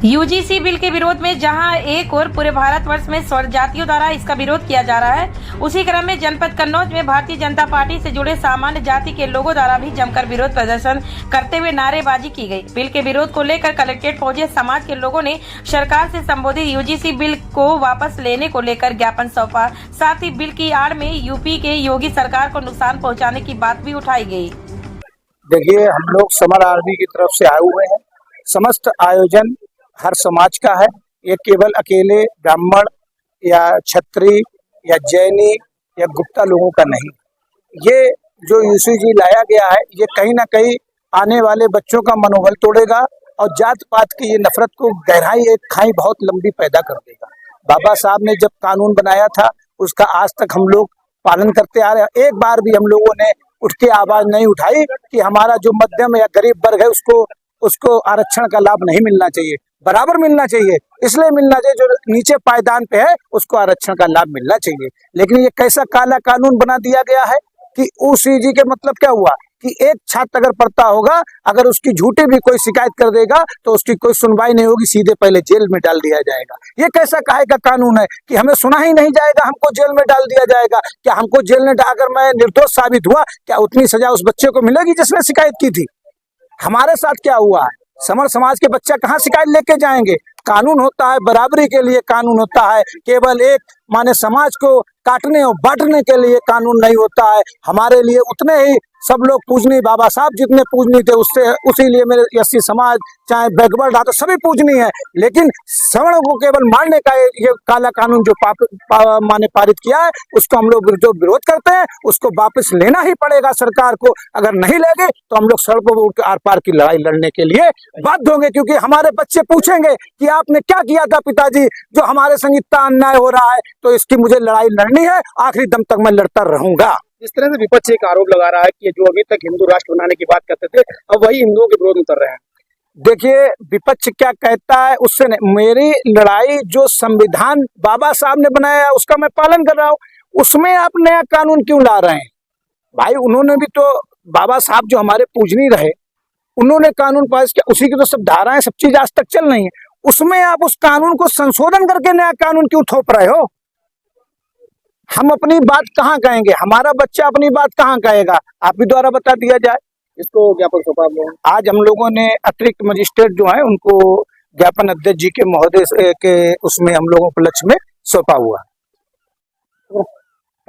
UGC bill के विरोध में जहां एक और पूरे भारतवर्ष में स्वजातियों द्वारा इसका विरोध किया जा रहा है, उसी क्रम में जनपद कन्नौज में भारतीय जनता पार्टी से जुड़े सामान्य जाति के लोगों द्वारा भी जमकर विरोध प्रदर्शन करते हुए नारेबाजी की गई। बिल के विरोध को लेकर कलेक्ट्रेट पहुंचे समाज के लोगों ने सरकार से संबोधित यूजीसी बिल को वापस लेने को लेकर ज्ञापन सौंपा। साथ ही बिल की आड़ में यूपी के योगी सरकार को नुकसान पहुँचाने की बात भी उठाई गयी। देखिए, हम लोग समर आर्मी की तरफ से आए हुए हैं। समस्त आयोजन हर समाज का है, ये केवल अकेले ब्राह्मण या क्षत्रिय या जैनी या गुप्ता लोगों का नहीं। ये जो यूसीजी लाया गया है, ये कहीं ना कहीं आने वाले बच्चों का मनोबल तोड़ेगा और जात पात की ये नफरत को गहराई एक खाई बहुत लंबी पैदा कर देगा। बाबा साहब ने जब कानून बनाया था, उसका आज तक हम लोग पालन करते आ रहे हैं। एक बार भी हम लोगों ने उठ के आवाज नहीं उठाई कि हमारा जो मध्यम या गरीब वर्ग है उसको आरक्षण का लाभ नहीं मिलना चाहिए, बराबर मिलना चाहिए। इसलिए मिलना चाहिए जो नीचे पायदान पे है उसको आरक्षण का लाभ मिलना चाहिए। लेकिन ये कैसा काला कानून बना दिया गया है कि यूसीजी के मतलब क्या हुआ कि एक छात्र अगर पढ़ता होगा, अगर उसकी झूठी भी कोई शिकायत कर देगा तो उसकी कोई सुनवाई नहीं होगी, सीधे पहले जेल में डाल दिया जाएगा। ये कैसा काहे का कानून है कि हमें सुना ही नहीं जाएगा, हमको जेल में डाल दिया जाएगा? क्या हमको जेल में अगर मैं निर्दोष साबित हुआ, क्या उतनी सजा उस बच्चे को मिलेगी जिसने शिकायत की थी? हमारे साथ क्या हुआ है? समर समाज के बच्चा कहाँ शिकायत लेके जाएंगे? कानून होता है बराबरी के लिए, कानून होता है केवल एक माने समाज को काटने और बांटने के लिए कानून नहीं होता है। हमारे लिए उतने ही सब लोग पूजनीय, बाबा साहब जितने पूजनीय थे उससे उसी लिए मेरे एससी समाज चाहे बैकवर्ड तो सभी पूजनीय है। लेकिन सवर्ण को केवल मारने का ये काला कानून जो माने पारित किया है, उसको हम लोग जो विरोध करते हैं उसको वापस लेना ही पड़ेगा सरकार को। अगर नहीं लेंगे तो हम लोग सड़कों पर उठ आर पार की लड़ाई लड़ने के लिए बाध्य होंगे, क्योंकि हमारे बच्चे पूछेंगे कि आपने क्या किया था पिताजी, जो हमारे संग इतना अन्याय हो रहा है, तो इसकी मुझे लड़ाई लड़नी है, आखिरी दम तक मैं लड़ता रहूंगा। इस तरह से विपक्ष एक आरोप लगा रहा है कि जो अभी तक हिंदू राष्ट्र बनाने की बात करते थे, अब वही हिंदुओं के विरोध उतर रहे हैं। देखिए, विपक्ष क्या कहता है उससे नहीं, मेरी लड़ाई जो संविधान बाबा साहब ने बनाया है उसका मैं पालन कर रहा हूँ। उसमें आप नया कानून क्यों ला रहे हैं? भाई उन्होंने भी तो, बाबा साहब जो हमारे पूजनीय रहे, उन्होंने कानून पास किया, उसी की तो सब धाराएं सब चीज आज तक चल रही है। उसमें आप उस कानून को संशोधन करके नया कानून क्यों थोप रहे हो? हम अपनी बात कहाँ कहेंगे? हमारा बच्चा अपनी बात कहाँ कहेगा? आप भी द्वारा बता दिया जाए। इसको ज्ञापन सौंपा आज हम लोगों ने अतिरिक्त मजिस्ट्रेट जो है उनको ज्ञापन अध्यक्ष जी के महोदय के उसमें हम लोगों के लक्ष्य में सौंपा हुआ।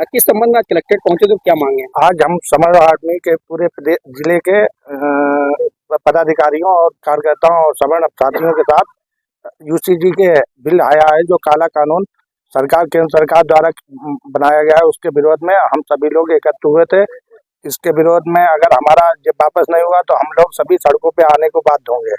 किस संबंध में कलेक्ट्रेट पहुंचे तो क्या मांगे? आज हम समर आर्मी के पूरे जिले के पदाधिकारियों और कार्यकर्ताओं और सवर्ण साथियों के साथ यूसीजी के बिल आया है जो काला कानून सरकार द्वारा बनाया गया है, उसके विरोध में हम सभी लोग एकत्र हुए थे। इसके विरोध में अगर हमारा जब वापस नहीं हुआ तो हम लोग सभी सड़कों पे आने को बाध्य होंगे।